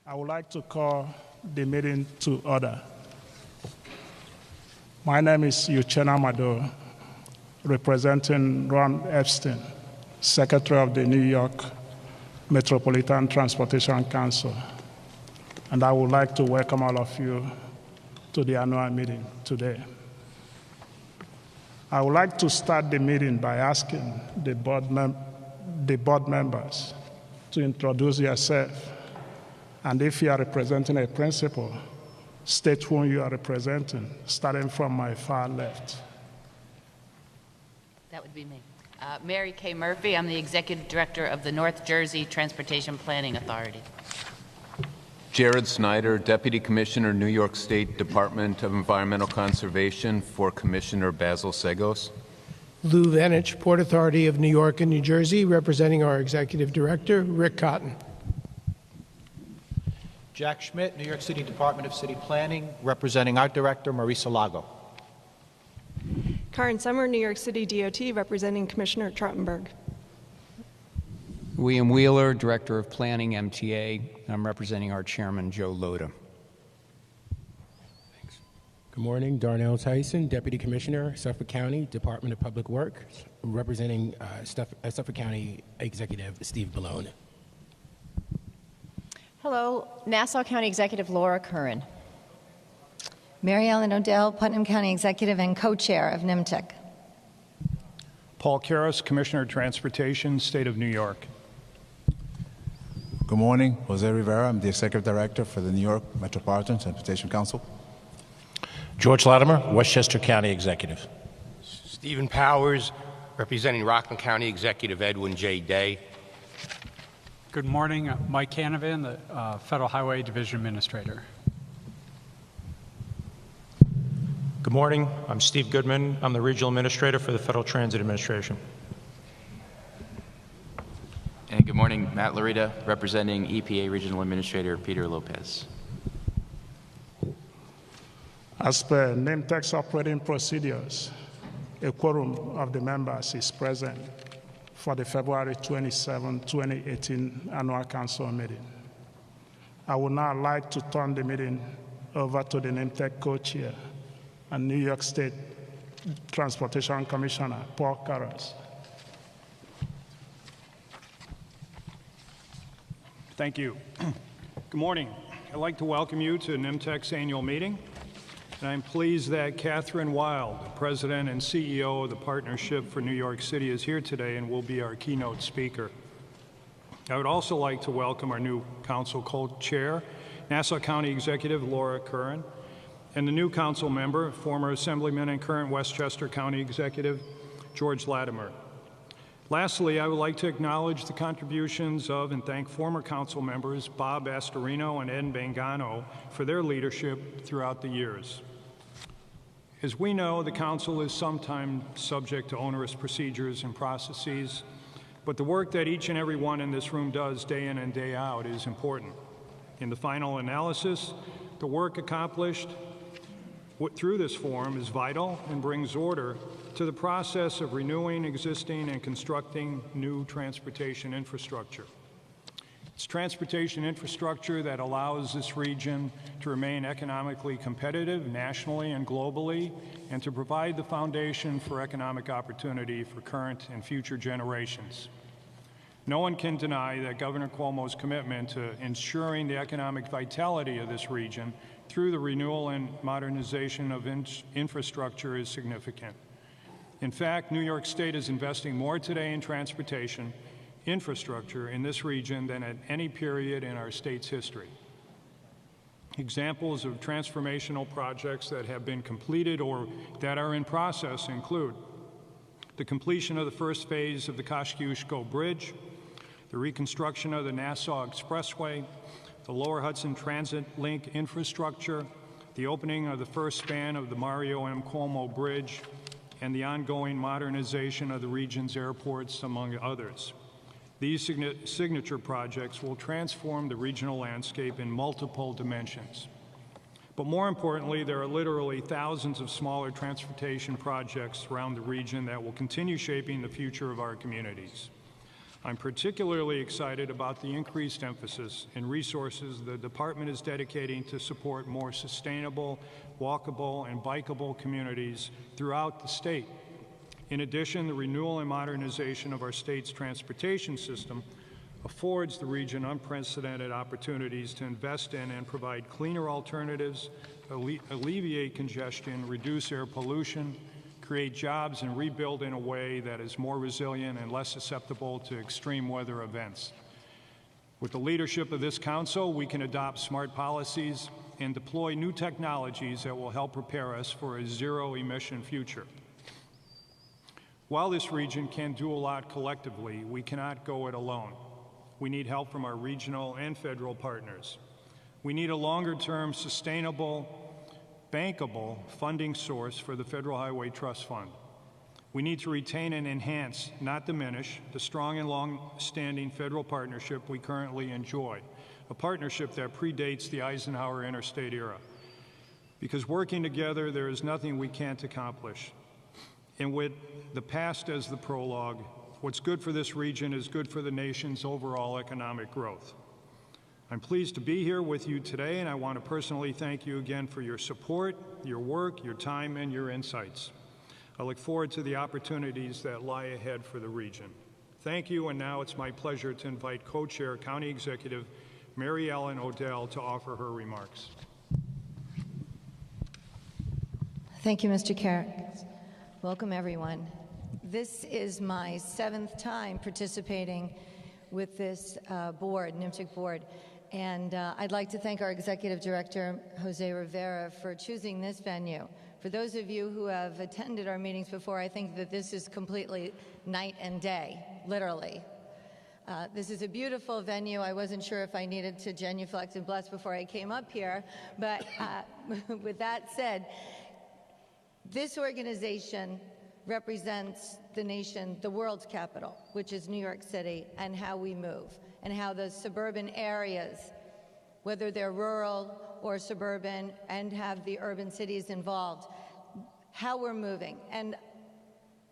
I would like to call the meeting to order. My name is Uchenna Mado, representing Ron Epstein, Secretary of the New York Metropolitan Transportation Council, and I would like to welcome all of you to the annual meeting today. I would like to start the meeting by asking the board members to introduce yourself, and if you are representing a principal, state whom you are representing, starting from my far left. That would be me. Mary Kay Murphy. I'm the Executive Director of the North Jersey Transportation Planning Authority. Jared Snyder, Deputy Commissioner, New York State Department of Environmental Conservation for Commissioner Basil Segos. Lou Vanich, Port Authority of New York and New Jersey, representing our Executive Director, Rick Cotton. Jack Schmidt, New York City Department of City Planning, representing our Director, Marisa Lago. Karen Summer, New York City DOT, representing Commissioner Trottenberg. William Wheeler, Director of Planning, MTA. I'm representing our Chairman, Joe Loda. Thanks. Good morning. Darnell Tyson, Deputy Commissioner, Suffolk County, Department of Public Works, representing Suffolk County Executive Steve Bellone. Hello, Nassau County Executive Laura Curran. Mary Ellen Odell, Putnam County Executive and Co-Chair of NYMTC. Paul Karras, Commissioner of Transportation, State of New York. Good morning. Jose Rivera. I'm the Executive Director for the New York Metropolitan Transportation Council. George Latimer, Westchester County Executive. Stephen Powers, representing Rockland County Executive Edwin J. Day. Good morning. Mike Canavan, the Federal Highway Division Administrator. Good morning. I'm Steve Goodman. I'm the Regional Administrator for the Federal Transit Administration. And good morning, Matt Larita, representing EPA Regional Administrator Peter Lopez. As per NYMTC's operating procedures, a quorum of the members is present for the February 27, 2018 annual council meeting. I would now like to turn the meeting over to the NYMTC co-chair and New York State Transportation Commissioner, Paul Karras. Thank you. Good morning. I'd like to welcome you to NYMTC's annual meeting. And I'm pleased that Kathryn Wylde, the President and CEO of the Partnership for New York City, is here today and will be our keynote speaker. I would also like to welcome our new council co-chair, Nassau County Executive Laura Curran, and the new council member, former Assemblyman and current Westchester County Executive, George Latimer. Lastly, I would like to acknowledge the contributions of and thank former council members Bob Astorino and Ed Bangano for their leadership throughout the years. As we know, the council is sometimes subject to onerous procedures and processes, but the work that each and every one in this room does day in and day out is important. In the final analysis, the work accomplished through this forum is vital and brings order to the process of renewing existing and constructing new transportation infrastructure. It's transportation infrastructure that allows this region to remain economically competitive nationally and globally, and to provide the foundation for economic opportunity for current and future generations. No one can deny that Governor Cuomo's commitment to ensuring the economic vitality of this region through the renewal and modernization of infrastructure is significant. In fact, New York State is investing more today in transportation infrastructure in this region than at any period in our state's history. Examples of transformational projects that have been completed or that are in process include the completion of the first phase of the Kosciuszko Bridge, the reconstruction of the Nassau Expressway, the Lower Hudson Transit Link infrastructure, the opening of the first span of the Mario M. Cuomo Bridge, and the ongoing modernization of the region's airports, among others. These signature projects will transform the regional landscape in multiple dimensions. But more importantly, there are literally thousands of smaller transportation projects around the region that will continue shaping the future of our communities. I'm particularly excited about the increased emphasis and resources the department is dedicating to support more sustainable, walkable, and bikeable communities throughout the state. In addition, the renewal and modernization of our state's transportation system affords the region unprecedented opportunities to invest in and provide cleaner alternatives, alleviate congestion, reduce air pollution, create jobs, and rebuild in a way that is more resilient and less susceptible to extreme weather events. With the leadership of this council, we can adopt smart policies and deploy new technologies that will help prepare us for a zero-emission future. While this region can do a lot collectively, we cannot go it alone. We need help from our regional and federal partners. We need a longer-term, sustainable, bankable funding source for the Federal Highway Trust Fund. We need to retain and enhance, not diminish, the strong and long-standing federal partnership we currently enjoy, a partnership that predates the Eisenhower interstate era. Because working together, there is nothing we can't accomplish. And with the past as the prologue, what's good for this region is good for the nation's overall economic growth. I'm pleased to be here with you today, and I want to personally thank you again for your support, your work, your time, and your insights. I look forward to the opportunities that lie ahead for the region. Thank you, and now it's my pleasure to invite Co-Chair County Executive Mary Ellen Odell to offer her remarks. Thank you, Mr. Curran. Welcome, everyone. This is my 7th time participating with this board, NYMTC board. And I'd like to thank our Executive Director, Jose Rivera, for choosing this venue. For those of you who have attended our meetings before, I think that this is completely night and day, literally. This is a beautiful venue. I wasn't sure if I needed to genuflect and bless before I came up here, but with that said, this organization represents the nation, the world's capital, which is New York City, and how we move, and how the suburban areas, whether they're rural or suburban, and have the urban cities involved, how we're moving. And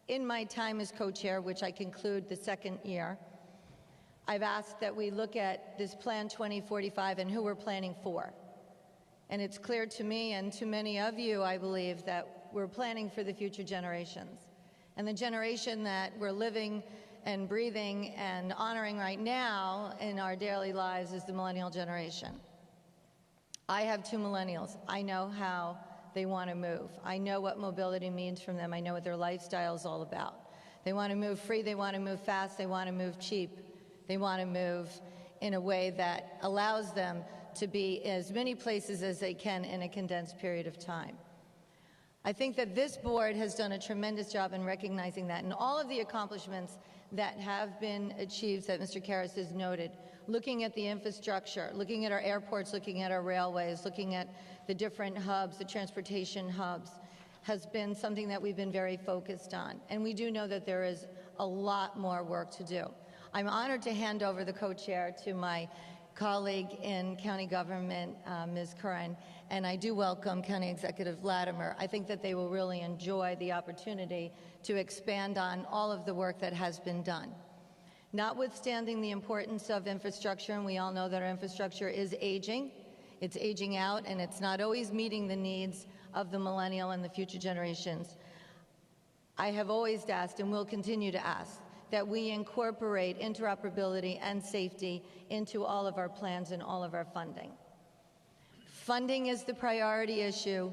in my time as co-chair, which I conclude the 2nd year, I've asked that we look at this Plan 2045 and who we're planning for. And it's clear to me and to many of you, I believe, that we're planning for the future generations. And the generation that we're living and breathing and honoring right now in our daily lives is the millennial generation. I have 2 millennials. I know how they want to move. I know what mobility means from them. I know what their lifestyle is all about. They want to move free. They want to move fast. They want to move cheap. They want to move in a way that allows them to be as many places as they can in a condensed period of time. I think that this board has done a tremendous job in recognizing that, and all of the accomplishments that have been achieved that Mr. Karras has noted, looking at the infrastructure, looking at our airports, looking at our railways, looking at the different hubs, the transportation hubs, has been something that we've been very focused on. And we do know that there is a lot more work to do. I'm honored to hand over the co-chair to my colleague in county government, Ms. Curran, and I do welcome County Executive Latimer. I think that they will really enjoy the opportunity to expand on all of the work that has been done. Notwithstanding the importance of infrastructure, and we all know that our infrastructure is aging, it's aging out, and it's not always meeting the needs of the millennial and the future generations. I have always asked, and will continue to ask, that we incorporate interoperability and safety into all of our plans and all of our funding. Funding is the priority issue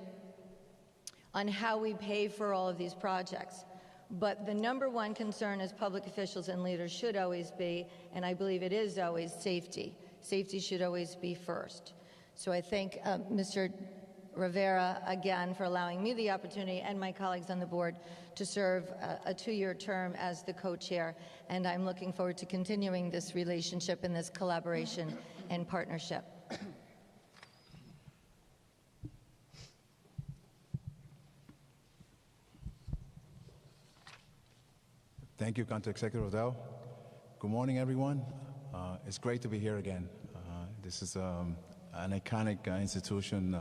on how we pay for all of these projects. But the #1 concern as public officials and leaders should always be, and I believe it is always, safety. Safety should always be first. So I thank Mr. Rivera again for allowing me the opportunity and my colleagues on the board to serve a 2-year term as the co-chair, and I'm looking forward to continuing this relationship and this collaboration and partnership. Thank you, County Executive Odell. Good morning, everyone. It's great to be here again. This is an iconic institution,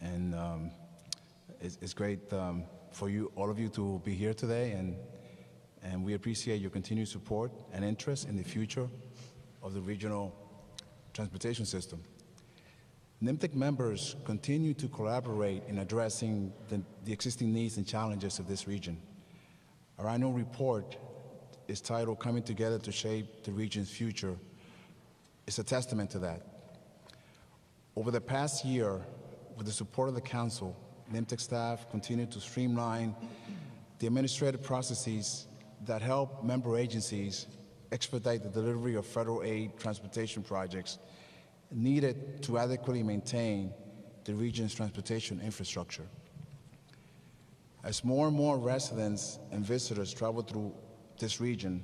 and it's great for you, all of you, to be here today. And and we appreciate your continued support and interest in the future of the regional transportation system. NYMTC members continue to collaborate in addressing the existing needs and challenges of this region. Our annual report is titled Coming Together to Shape the Region's Future. It's a testament to that. Over the past year, with the support of the Council, NYMTC staff continued to streamline the administrative processes that help member agencies expedite the delivery of federal aid transportation projects needed to adequately maintain the region's transportation infrastructure. As more and more residents and visitors travel through this region,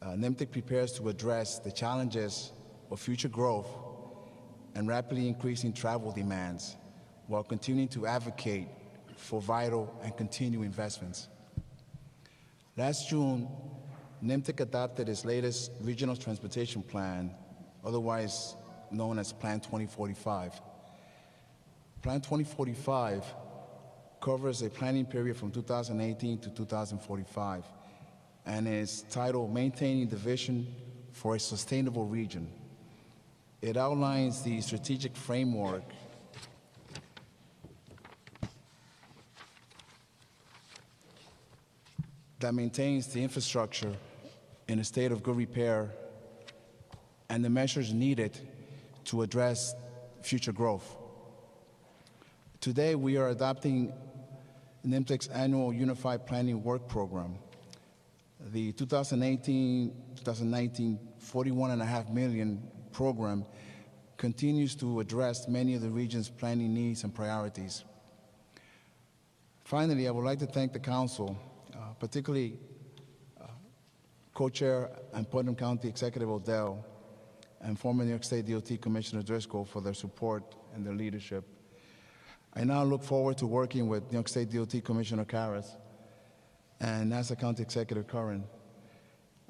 NYMTC prepares to address the challenges of future growth and rapidly increasing travel demands while continuing to advocate for vital and continued investments. Last June, NYMTC adopted its latest regional transportation plan, otherwise known as Plan 2045. Plan 2045 covers a planning period from 2018 to 2045 and is titled Maintaining the Vision for a Sustainable Region. It outlines the strategic framework that maintains the infrastructure in a state of good repair and the measures needed to address future growth. Today, we are adopting NYMTC's annual Unified Planning Work Program. The 2018-2019 $41.5 million program continues to address many of the region's planning needs and priorities. Finally, I would like to thank the Council, particularly Co-Chair and Putnam County Executive Odell and former New York State DOT Commissioner Driscoll for their support and their leadership. I now look forward to working with New York State DOT Commissioner Curran and Nassau County Executive Curran,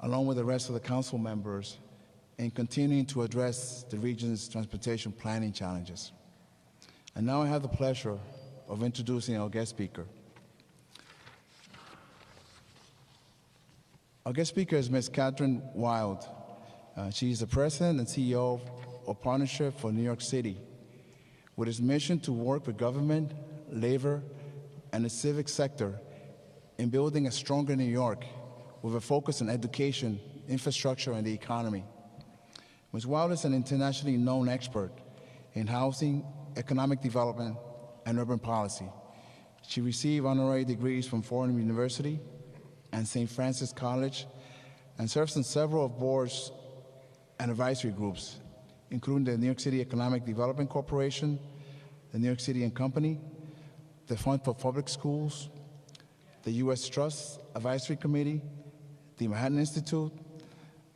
along with the rest of the Council members, in continuing to address the region's transportation planning challenges. And now I have the pleasure of introducing our guest speaker. Our guest speaker is Ms. Kathryn Wylde. She is the President and CEO of Partnership for New York City, with its mission to work with government, labor, and the civic sector in building a stronger New York with a focus on education, infrastructure, and the economy. Ms. Wylde is an internationally known expert in housing, economic development, and urban policy. She received honorary degrees from Fordham University and St. Francis College, and serves on several boards and advisory groups, including the New York City Economic Development Corporation, the New York City and Company, the Fund for Public Schools, the U.S. Trust Advisory Committee, the Manhattan Institute,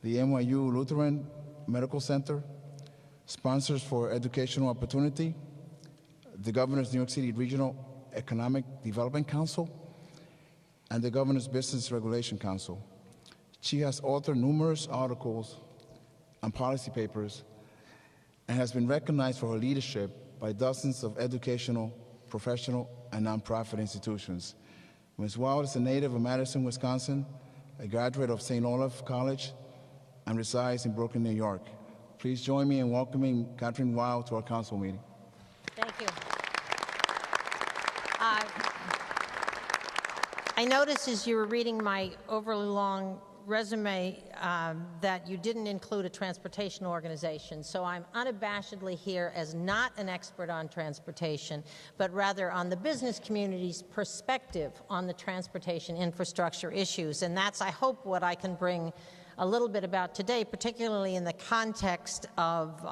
the NYU Lutheran Medical Center, Sponsors for Educational Opportunity, the Governor's New York City Regional Economic Development Council, and the Governor's Business Regulation Council. She has authored numerous articles and policy papers and has been recognized for her leadership by dozens of educational, professional, and nonprofit institutions. Ms. Wylde is a native of Madison, Wisconsin, a graduate of St. Olaf College, and resides in Brooklyn, New York. Please join me in welcoming Kathryn Wylde to our council meeting. Thank you. I noticed as you were reading my overly long resume that you didn't include a transportation organization. So I'm unabashedly here as not an expert on transportation, but rather on the business community's perspective on the transportation infrastructure issues. And that's, I hope, what I can bring a little bit about today, particularly in the context of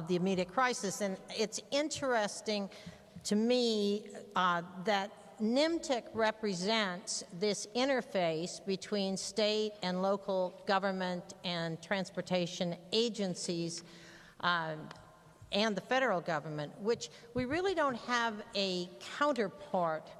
the immediate crisis. And it's interesting to me that NYMTC represents this interface between state and local government and transportation agencies and the federal government, which we really don't have a counterpart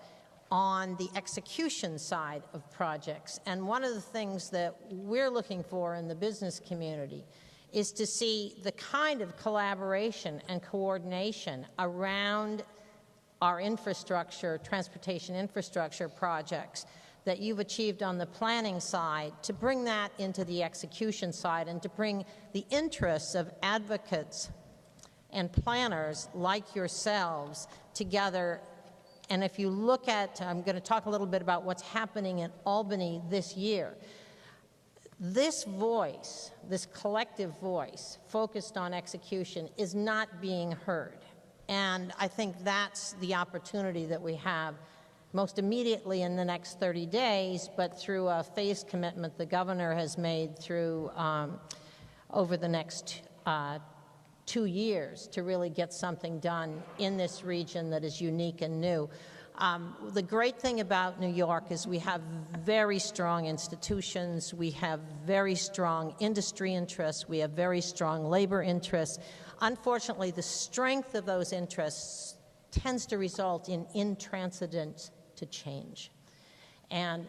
on the execution side of projects. And one of the things that we're looking for in the business community is to see the kind of collaboration and coordination around our infrastructure, transportation infrastructure projects, that you've achieved on the planning side, to bring that into the execution side and to bring the interests of advocates and planners like yourselves together. And if you look at, I'm going to talk a little bit about what's happening in Albany this year. This voice, this collective voice focused on execution, is not being heard. And I think that's the opportunity that we have most immediately in the next 30 days, but through a phased commitment the governor has made through over the next 2 years to really get something done in this region that is unique and new. The great thing about New York is we have very strong institutions, we have very strong industry interests, we have very strong labor interests. Unfortunately, the strength of those interests tends to result in intransigence to change. And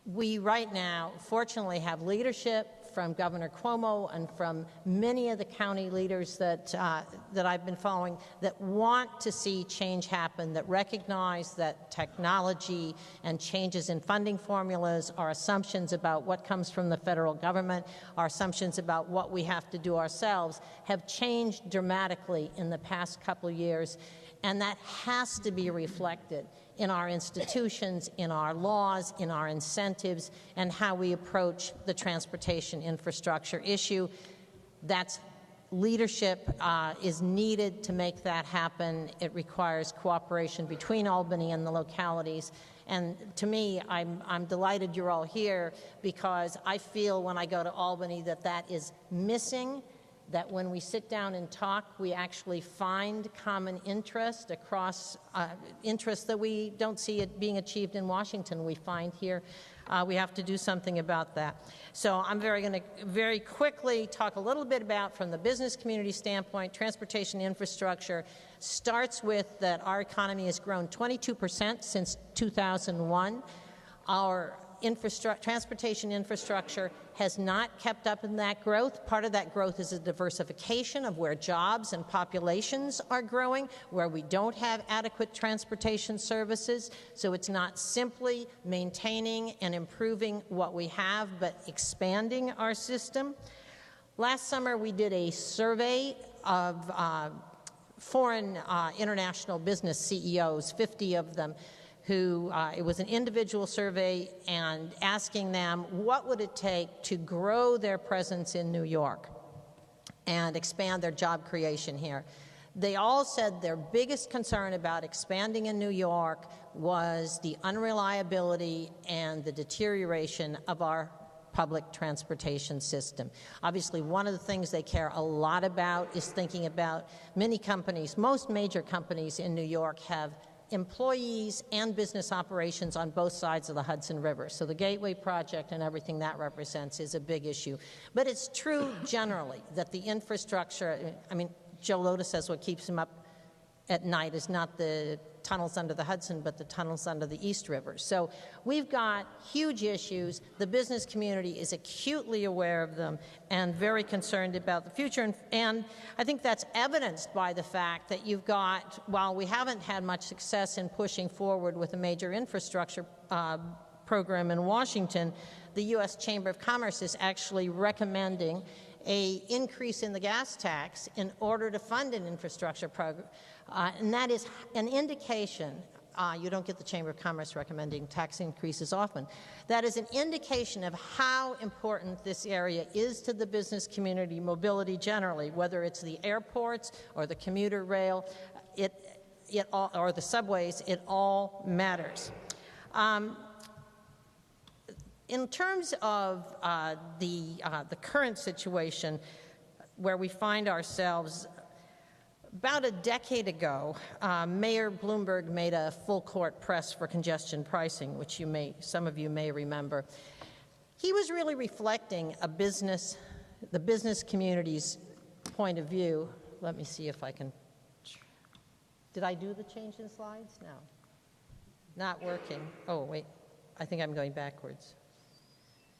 we right now, fortunately, have leadership from Governor Cuomo and from many of the county leaders that I've been following that want to see change happen, that recognize that technology and changes in funding formulas, our assumptions about what comes from the federal government, our assumptions about what we have to do ourselves have changed dramatically in the past couple of years, and that has to be reflected in our institutions, in our laws, in our incentives, and how we approach the transportation infrastructure issue. That's leadership is needed to make that happen. It requires cooperation between Albany and the localities. And to me, I'm delighted you're all here, because I feel when I go to Albany that that is missing, that when we sit down and talk, we actually find common interest across interests that we don't see it being achieved in Washington. We find here we have to do something about that. So I'm going to very quickly talk a little bit about, from the business community standpoint, transportation infrastructure starts with that our economy has grown 22% since 2001. Our transportation infrastructure has not kept up in that growth. Part of that growth is a diversification of where jobs and populations are growing, where we don't have adequate transportation services. So it's not simply maintaining and improving what we have, but expanding our system. Last summer, we did a survey of foreign international business CEOs, 50 of them, who, it was an individual survey, and asking them what would it take to grow their presence in New York and expand their job creation here. They all said their biggest concern about expanding in New York was the unreliability and the deterioration of our public transportation system. Obviously, one of the things they care a lot about is thinking about many companies. Most major companies in New York have employees and business operations on both sides of the Hudson River. So the Gateway Project and everything that represents is a big issue. But it's true generally that the infrastructure, I mean, Joe Lotus says what keeps him up at night is not the tunnels under the Hudson, but the tunnels under the East River. So we've got huge issues. The business community is acutely aware of them and very concerned about the future. And I think that's evidenced by the fact that you've got, while we haven't had much success in pushing forward with a major infrastructure program in Washington, the U.S. Chamber of Commerce is actually recommending an increase in the gas tax in order to fund an infrastructure program. And that is an indication, you don't get the Chamber of Commerce recommending tax increases often, that is an indication of how important this area is to the business community, mobility generally, whether it's the airports or the commuter rail, or the subways, it all matters. In terms of the current situation where we find ourselves, about a decade ago, Mayor Bloomberg made a full court press for congestion pricing, which some of you may remember. He was really reflecting the business community's point of view. Let me see if I can. Did I do the change in slides? No. Not working. Oh, wait. I think I'm going backwards.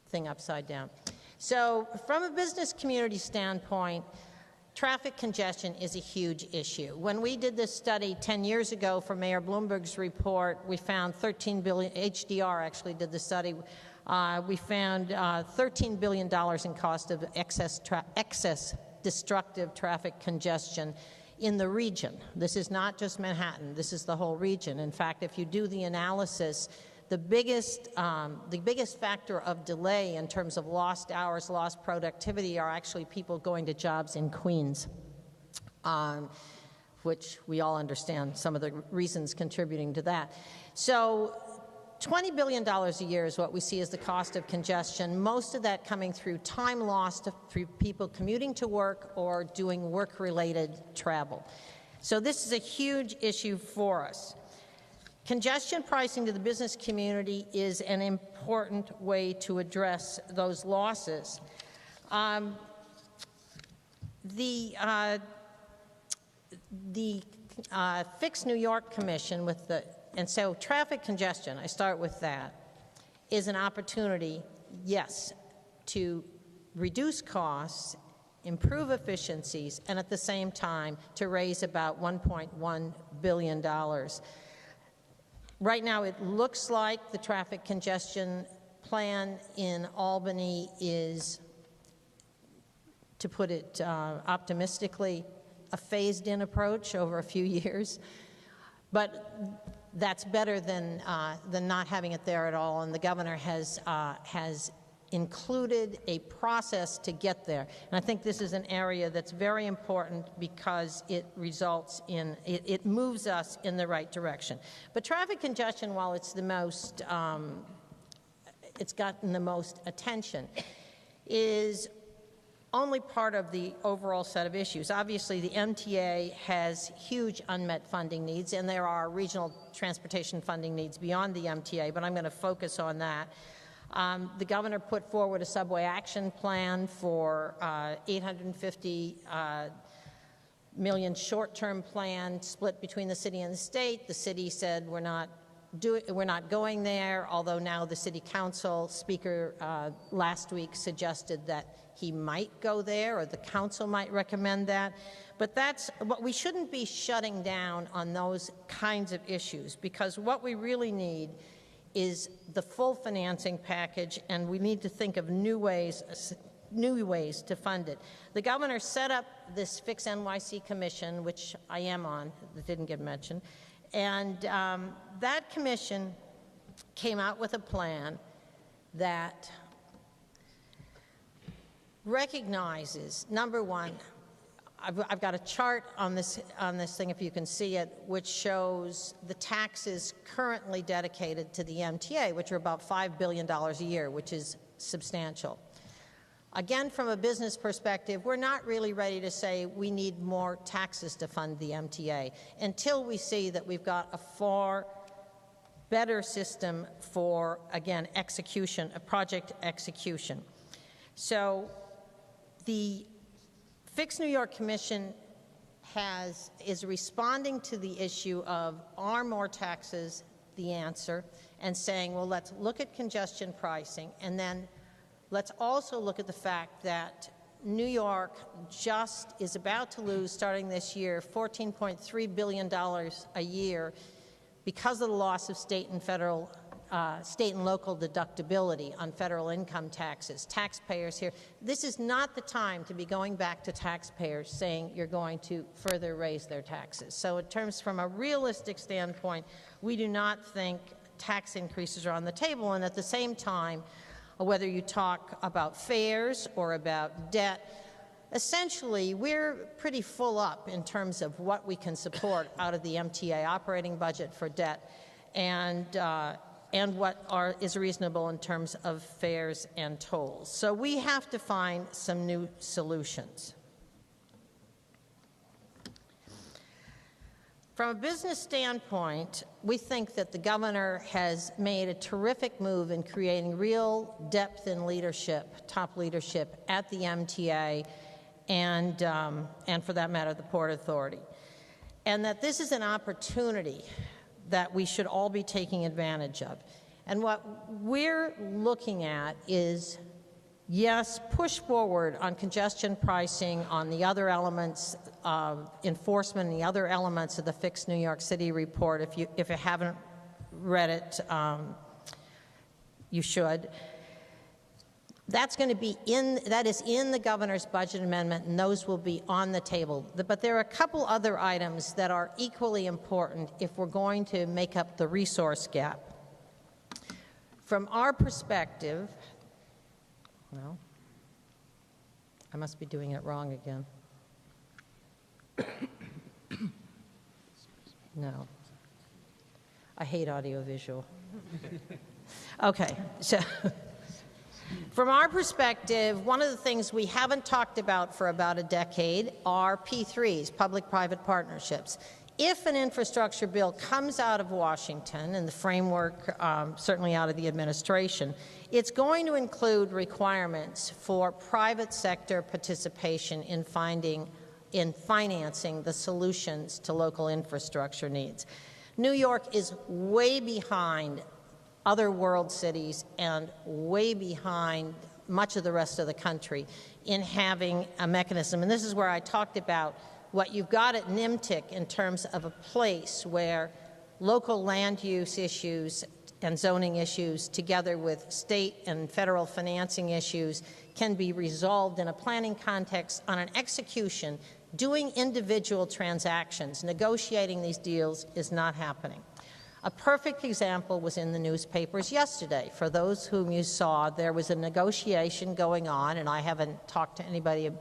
Thing upside down. So from a business community standpoint, traffic congestion is a huge issue. When we did this study 10 years ago for Mayor Bloomberg's report, we found 13 billion, HDR actually did the study, we found $13 billion in cost of excess destructive traffic congestion in the region. This is not just Manhattan, this is the whole region. In fact, if you do the analysis, the biggest factor of delay in terms of lost hours, lost productivity are actually people going to jobs in Queens, which we all understand some of the reasons contributing to that. So $20 billion a year is what we see as the cost of congestion, most of that coming through time lost through people commuting to work or doing work-related travel. So this is a huge issue for us. Congestion pricing to the business community is an important way to address those losses. The Fix New York Commission and so traffic congestion, I start with that, is an opportunity, yes, to reduce costs, improve efficiencies, and at the same time to raise about $1.1 billion. Right now it looks like the traffic congestion plan in Albany is, to put it optimistically, a phased-in approach over a few years. But that's better than not having it there at all, and the governor has included a process to get there. And I think this is an area that's very important because it results in, it moves us in the right direction. But traffic congestion, while it's the most, it's gotten the most attention, is only part of the overall set of issues. Obviously, the MTA has huge unmet funding needs, and there are regional transportation funding needs beyond the MTA, but I'm going to focus on that. The governor put forward a subway action plan for $850 million short-term plan split between the city and the state. The city said we're not going there, although now the city council speaker last week suggested that he might go there, or the council might recommend that. But that's what we shouldn't be shutting down on those kinds of issues, because what we really need is the full financing package, and we need to think of new ways to fund it. The governor set up this Fix NYC Commission, which I am on, that didn't get mentioned, and that commission came out with a plan that recognizes, number one, I've got a chart on this thing, if you can see it, which shows the taxes currently dedicated to the MTA, which are about $5 billion a year, which is substantial. Again, from a business perspective, we're not really ready to say we need more taxes to fund the MTA until we see that we've got a far better system for, again, execution, a project execution. So the Fix New York Commission is responding to the issue of, are more taxes the answer, and saying, well, let's look at congestion pricing, and then let's also look at the fact that New York just is about to lose, starting this year, $14.3 billion a year because of the loss of state and local deductibility on federal income taxes. Taxpayers here, this is not the time to be going back to taxpayers saying you're going to further raise their taxes. So in terms from a realistic standpoint, we do not think tax increases are on the table, and at the same time, whether you talk about fares or about debt, essentially we're pretty full up in terms of what we can support out of the MTA operating budget for debt, and what is reasonable in terms of fares and tolls. So we have to find some new solutions. From a business standpoint, we think that the governor has made a terrific move in creating real depth in leadership, top leadership at the MTA and for that matter, the Port Authority. And that this is an opportunity that we should all be taking advantage of. And what we're looking at is yes, push forward on congestion pricing, on the other elements of enforcement and the other elements of the Fix New York City report. If you haven't read it, you should. That's going to be that is in the governor's budget amendment, and those will be on the table. But there are a couple other items that are equally important if we're going to make up the resource gap. From our perspective, well, I must be doing it wrong again. No. I hate audiovisual. Okay, so from our perspective, one of the things we haven't talked about for about a decade are P3s, public-private partnerships. If an infrastructure bill comes out of Washington and the framework, certainly out of the administration, it's going to include requirements for private sector participation in financing the solutions to local infrastructure needs. New York is way behind other world cities and way behind much of the rest of the country in having a mechanism. And this is where I talked about what you've got at NYMTC in terms of a place where local land use issues and zoning issues together with state and federal financing issues can be resolved in a planning context on an execution. Doing individual transactions, negotiating these deals is not happening. A perfect example was in the newspapers yesterday. For those whom you saw, there was a negotiation going on, and I haven't talked to anybody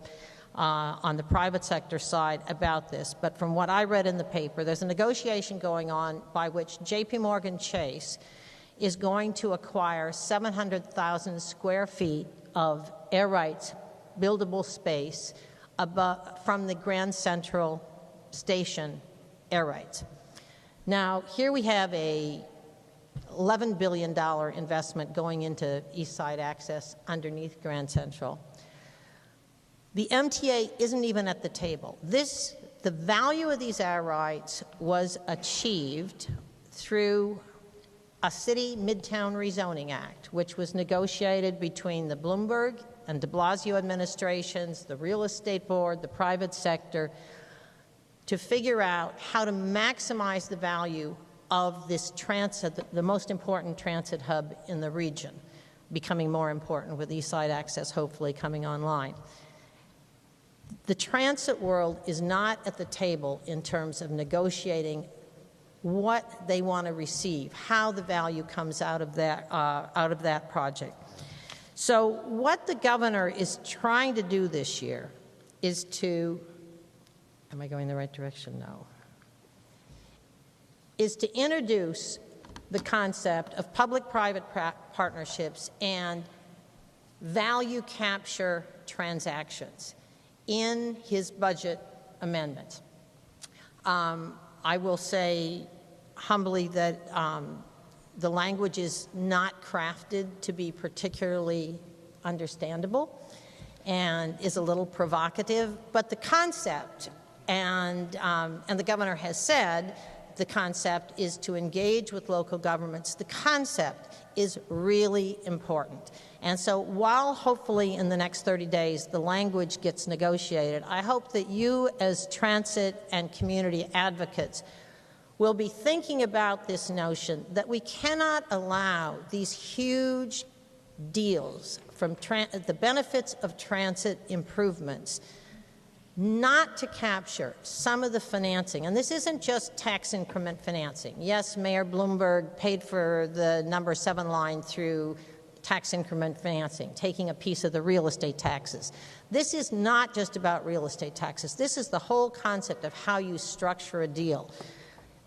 on the private sector side about this, but from what I read in the paper, there's a negotiation going on by which J.P. Morgan Chase is going to acquire 700,000 square feet of air rights buildable space from the Grand Central Station air rights. Now, here we have a $11 billion investment going into East Side Access underneath Grand Central. The MTA isn't even at the table. The value of these air rights was achieved through a city Midtown Rezoning Act, which was negotiated between the Bloomberg and de Blasio administrations, the real estate board, the private sector, to figure out how to maximize the value of this transit, the most important transit hub in the region, becoming more important with East Side Access hopefully coming online. The transit world is not at the table in terms of negotiating what they want to receive, how the value comes out of that project. So what the governor is trying to do this year is to, am I going the right direction? No. Is to introduce the concept of public-private partnerships and value capture transactions in his budget amendment. I will say humbly that the language is not crafted to be particularly understandable and is a little provocative, but the concept, and the governor has said the concept is to engage with local governments. The concept is really important. And so while hopefully in the next 30 days the language gets negotiated, I hope that you as transit and community advocates will be thinking about this notion that we cannot allow these huge deals from the benefits of transit improvements not to capture some of the financing. And this isn't just tax increment financing. Yes, Mayor Bloomberg paid for the number 7 line through tax increment financing, taking a piece of the real estate taxes. This is not just about real estate taxes. This is the whole concept of how you structure a deal,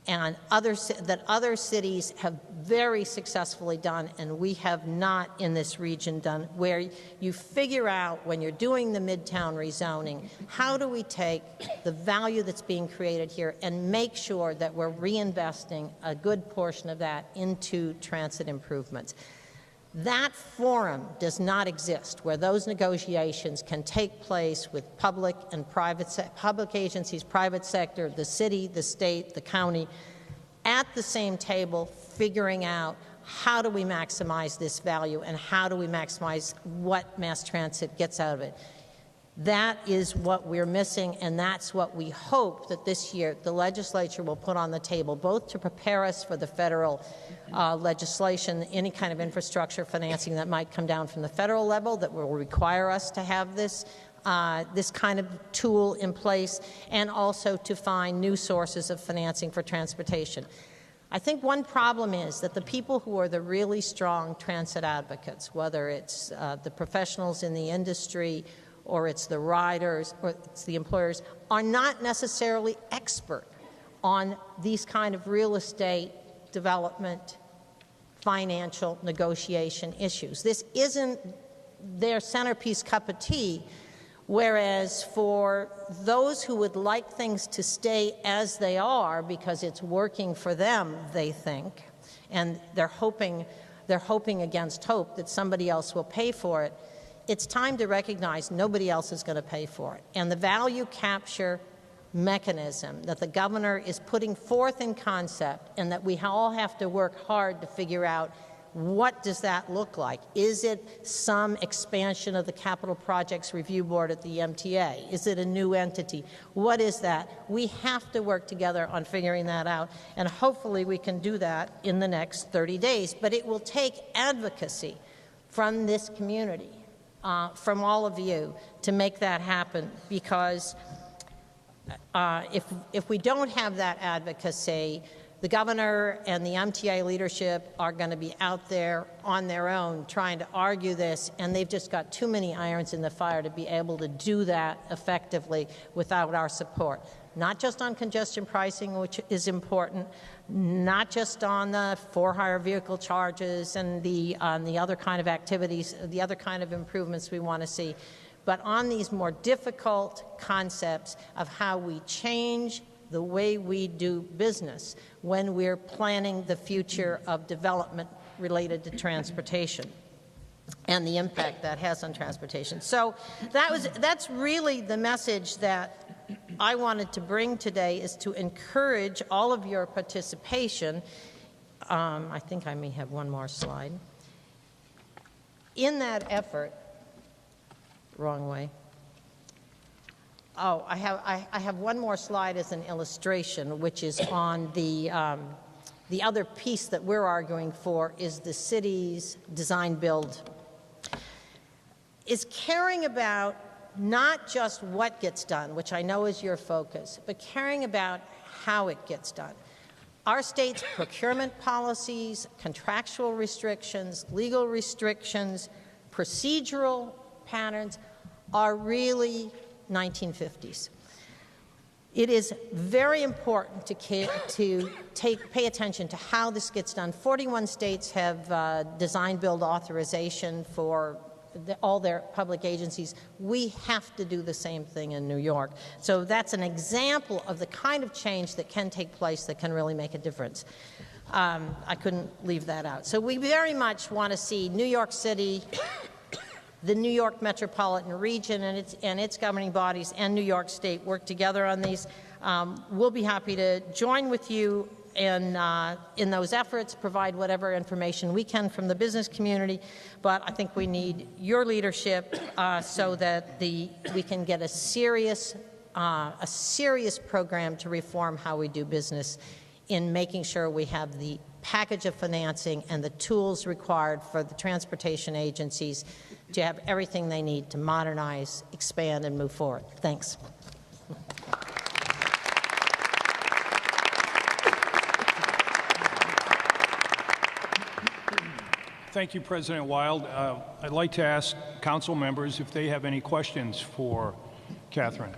and that other cities have very successfully done, and we have not in this region done, where you figure out when you're doing the Midtown rezoning, how do we take the value that's being created here and make sure that we're reinvesting a good portion of that into transit improvements. That forum does not exist where those negotiations can take place with public and public agencies, private sector, the city, the state, the county, at the same table, figuring out how do we maximize this value and how do we maximize what mass transit gets out of it? That is what we're missing, and that's what we hope that this year the legislature will put on the table, both to prepare us for the federal legislation, any kind of infrastructure financing that might come down from the federal level that will require us to have this kind of tool in place, and also to find new sources of financing for transportation. I think one problem is that the people who are the really strong transit advocates, whether it's the professionals in the industry or it's the riders or it's the employers, are not necessarily expert on these kind of real estate development, financial negotiation issues. This isn't their centerpiece cup of tea, whereas for those who would like things to stay as they are because it's working for them, they think, and they're hoping against hope that somebody else will pay for it, it's time to recognize nobody else is going to pay for it. And the value capture mechanism that the governor is putting forth in concept, and that we all have to work hard to figure out, what does that look like? Is it some expansion of the Capital Projects Review Board at the MTA? Is it a new entity? What is that? We have to work together on figuring that out, and hopefully we can do that in the next 30 days. But it will take advocacy from this community, from all of you, to make that happen, because if we don't have that advocacy, the governor and the MTA leadership are going to be out there on their own trying to argue this, and they've just got too many irons in the fire to be able to do that effectively without our support. Not just on congestion pricing, which is important, not just on the for-hire vehicle charges and the other kind of activities, the other kind of improvements we want to see, but on these more difficult concepts of how we change the way we do business when we're planning the future of development related to transportation and the impact that has on transportation. So that's really the message that I wanted to bring today, is to encourage all of your participation. I think I may have one more slide. In that effort, wrong way. Oh, I have one more slide as an illustration, which is on the other piece that we're arguing for is the city's design-build. Is caring about not just what gets done, which I know is your focus, but caring about how it gets done. Our state's procurement policies, contractual restrictions, legal restrictions, procedural patterns are really 1950s. It is very important to pay attention to how this gets done. 41 states have design-build authorization for all their public agencies. We have to do the same thing in New York. So that's an example of the kind of change that can take place that can really make a difference. I couldn't leave that out. So we very much want to see New York City, the New York Metropolitan Region and its governing bodies, and New York State work together on these. We'll be happy to join with you in those efforts, provide whatever information we can from the business community, but I think we need your leadership so that we can get a serious program to reform how we do business, in making sure we have the package of financing and the tools required for the transportation agencies to have everything they need to modernize, expand, and move forward. Thanks. Thank you, President Wylde. I'd like to ask council members if they have any questions for Kathryn.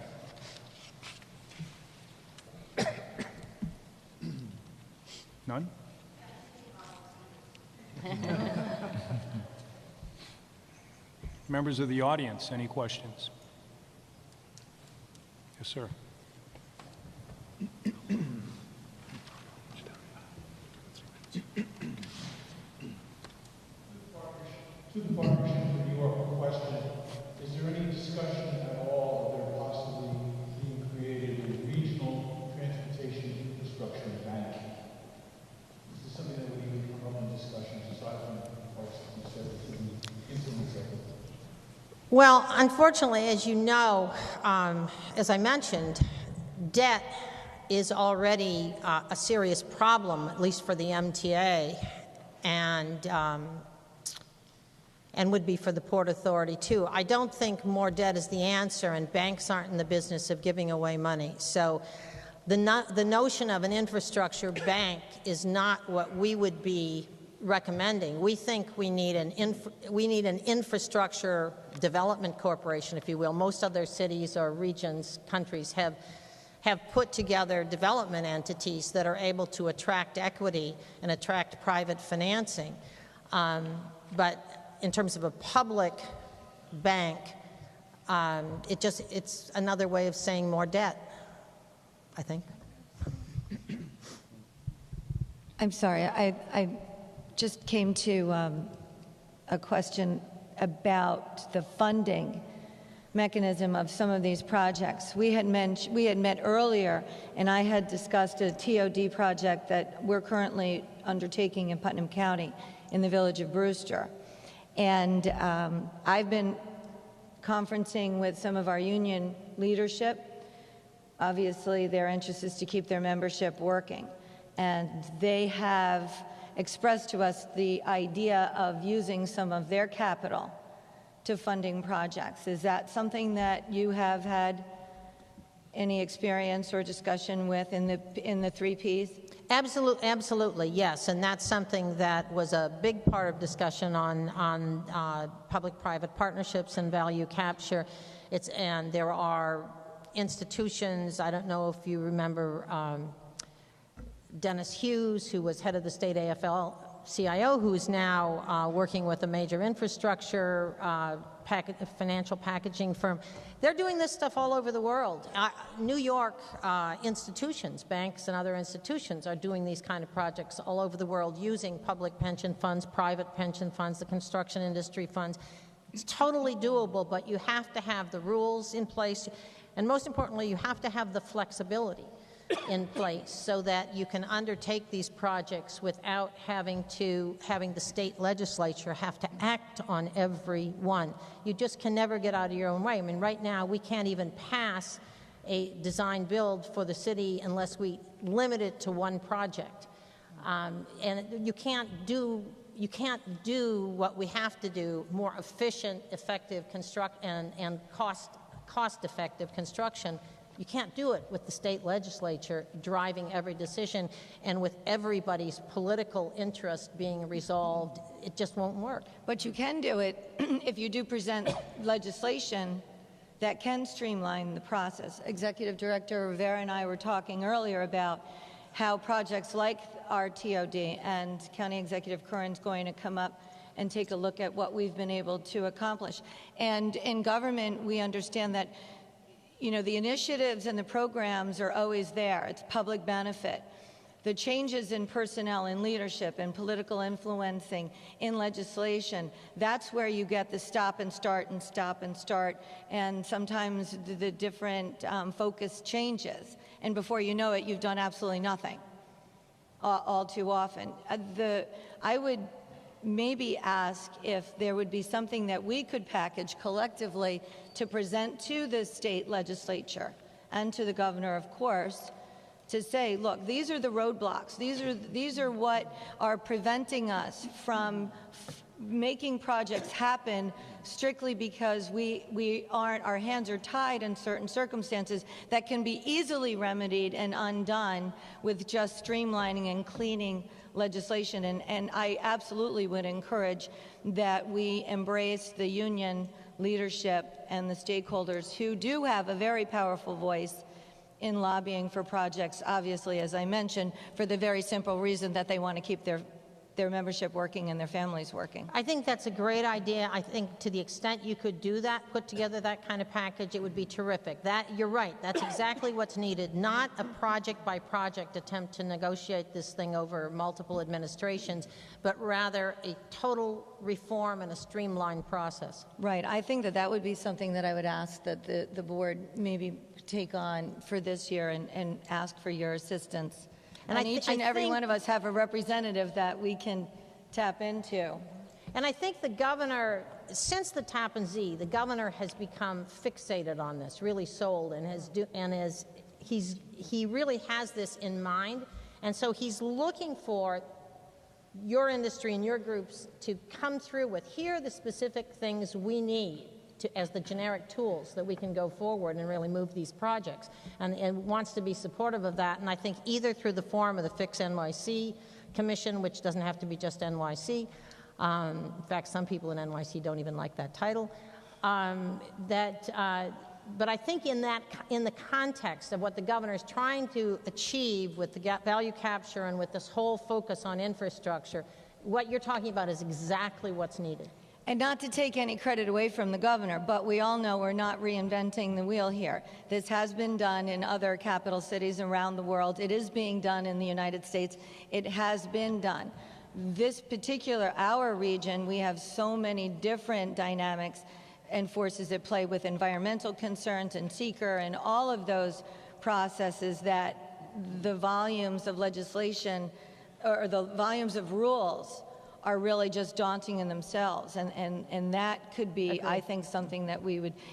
None? Members of the audience, any questions? Yes, sir. To the partnership in New York question, is there any discussion at all of there possibly being created a regional transportation infrastructure bank? Is this something that we can come up in discussion? Well, unfortunately, as you know, as I mentioned, debt is already a serious problem, at least for the MTA, and would be for the Port Authority too. I don't think more debt is the answer, and banks aren't in the business of giving away money. So the notion of an infrastructure bank is not what we would be recommending. We think we need an infrastructure development corporation, if you will. Most other cities or regions, countries have put together development entities that are able to attract equity and attract private financing. But in terms of a public bank, it's another way of saying more debt, I think. I'm sorry, I just came to a question about the funding mechanism of some of these projects. We had met earlier, and I had discussed a TOD project that we're currently undertaking in Putnam County in the village of Brewster. And I've been conferencing with some of our union leadership. Obviously, their interest is to keep their membership working. And they have expressed to us the idea of using some of their capital to funding projects. Is that something that you have had any experience or discussion with in the 3 Ps? Absolutely, yes, and that's something that was a big part of discussion on public-private partnerships and value capture. And there are institutions, I don't know if you remember Dennis Hughes, who was head of the state AFL-CIO, who is now working with a major infrastructure financial packaging firm. They're doing this stuff all over the world. New York institutions, banks and other institutions are doing these kind of projects all over the world using public pension funds, private pension funds, the construction industry funds. It's totally doable, but you have to have the rules in place, and most importantly, you have to have the flexibility in place so that you can undertake these projects without having the state legislature have to act on every one. You just can never get out of your own way. I mean, right now we can't even pass a design build for the city unless we limit it to one project. And you can't do what we have to do, more efficient, effective and cost-effective construction. You can't do it with the state legislature driving every decision and with everybody's political interest being resolved. It just won't work. But you can do it if you do present legislation that can streamline the process. Executive Director Rivera and I were talking earlier about how projects like our TOD, and County Executive Curran's going to come up and take a look at what we've been able to accomplish. And in government, we understand that the initiatives and the programs are always there. It's public benefit. The changes in personnel, in leadership, in political influencing, in legislation, that's where you get the stop and start and stop and start, and sometimes the different focus changes. And before you know it, you've done absolutely nothing all too often. I would maybe ask if there would be something that we could package collectively to present to the state legislature and to the governor, of course, to say, look, these are the roadblocks. These are what are preventing us from making projects happen strictly because our hands are tied in certain circumstances that can be easily remedied and undone with just streamlining and cleaning legislation. And I absolutely would encourage that we embrace the union leadership and the stakeholders who do have a very powerful voice in lobbying for projects, obviously, as I mentioned, for the very simple reason that they want to keep their membership working and their families working. I think that's a great idea. I think to the extent you could do that, put together that kind of package, it would be terrific. You're right. That's exactly what's needed. Not a project-by-project attempt to negotiate this thing over multiple administrations, but rather a total reform and a streamlined process. Right. I think that would be something that I would ask that the board maybe take on for this year and ask for your assistance. And each and every one of us have a representative that we can tap into. And I think the governor, since the Tappan Zee, the governor has become fixated on this, really sold, and he really has this in mind. And so he's looking for your industry and your groups to come through with, here are the specific things we need as the generic tools that we can go forward and really move these projects. And wants to be supportive of that. And I think either through the form of the Fix NYC Commission, which doesn't have to be just NYC. In fact, some people in NYC don't even like that title. But I think in the context of what the governor is trying to achieve with the value capture and with this whole focus on infrastructure, what you're talking about is exactly what's needed. And not to take any credit away from the governor, but we all know we're not reinventing the wheel here. This has been done in other capital cities around the world. It is being done in the United States. It has been done. This particular, our region, we have so many different dynamics and forces at play with environmental concerns and seeker and all of those processes that the volumes of legislation or the volumes of rules are really just daunting in themselves, and that could be, I think, something that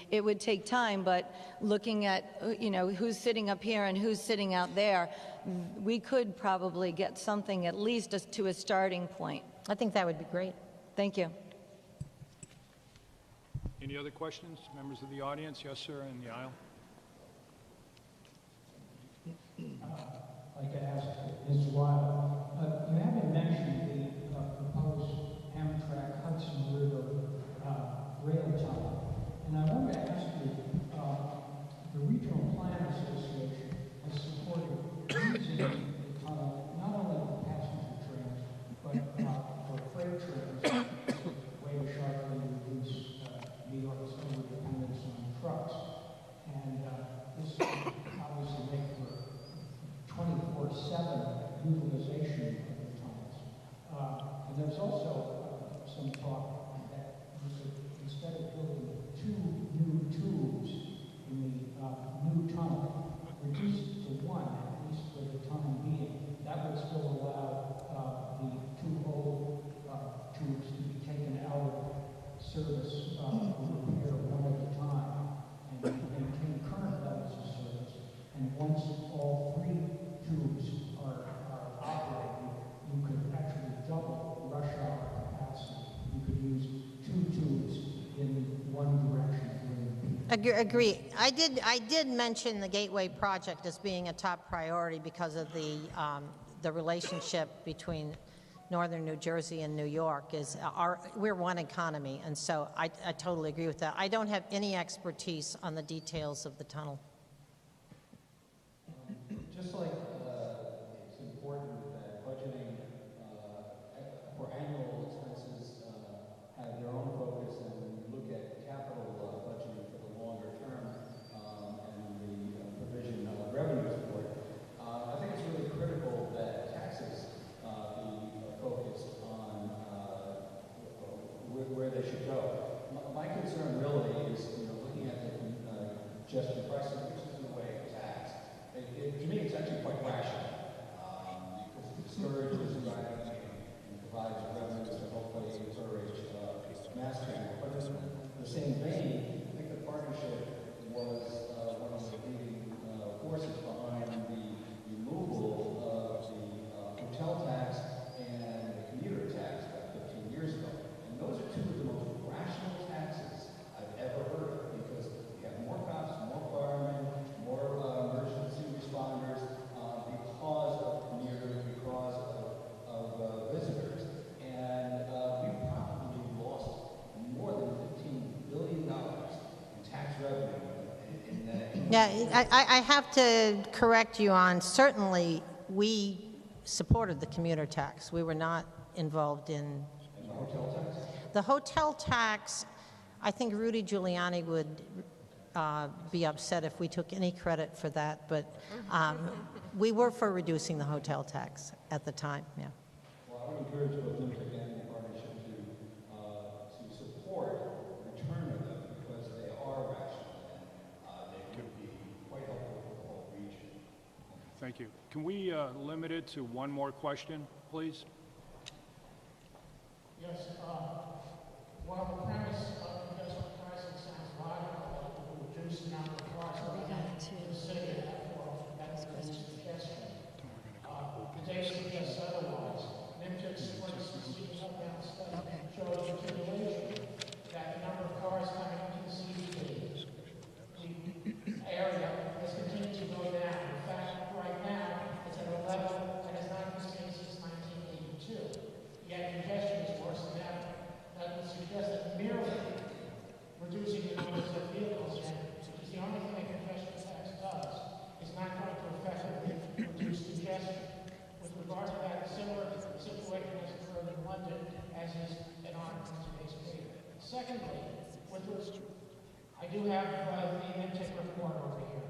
it would take time, but looking at, who's sitting up here and who's sitting out there, we could probably get something at least to a starting point. I think that would be great. Thank you. Any other questions, members of the audience? Yes, sir, in the aisle. I'd like to ask Ms. Wylde, you haven't mentioned the proposed Amtrak Hudson River rail tunnel, and I wanted to ask you, the Regional Plan Association has supported using the tunnel not only for passenger trains, but for freight trains, way to sharply reduce New York's overdependence on trucks. And this obviously make for 24/7 utilization of the tunnels. And there's also some talk that you could, instead of building 2 new tubes in the new tunnel, reduce it to 1, at least for the time being. That would still allow the 2 old tubes to be taken out of service for repair one at a time and maintain current levels of service. And once all 3 tubes are operating, you could actually double rush hour capacity. You could use 2 tubes in one direction. Agree. I did mention the Gateway project as being a top priority because of the relationship between Northern New Jersey and New York. We're one economy, and so I totally agree with that. I don't have any expertise on the details of the tunnel. Just like it's important that budgeting for annual expenses have their own focus, and when you look at capital budgeting for the longer term and the provision of revenue support, I think it's really critical that taxes be focused on where they should go. My concern really is, looking at the congestion pricing, which is in a way a tax. To me, it's actually quite rational because it discourages driving and provides revenues to hopefully encourage mass transit. But in the same vein, I think the partnership was one of the leading forces behind the removal of the hotel tax and the commuter tax about 15 years ago. And those are 2 of the most rational taxes I've ever heard of, because you have more cops, more firemen, more emergency responders because of commuters, because of visitors. And we probably lost more than $15 billion in tax revenue in that. Yeah, I have to correct you on, certainly we supported the commuter tax. We were not involved in the hotel tax. The hotel tax. I think Rudy Giuliani would be upset if we took any credit for that, but we were for reducing the hotel tax at the time. Yeah. Well, I would encourage both NYMTC and the partnership to support the return of them, because they are rational and they could be quite helpful for the whole region. Thank you. Can we limit it to one more question, please? Yes. congestion. With regard to that, similar situation has occurred in London, as is in our today's meeting. Secondly, I do have the intake report over here.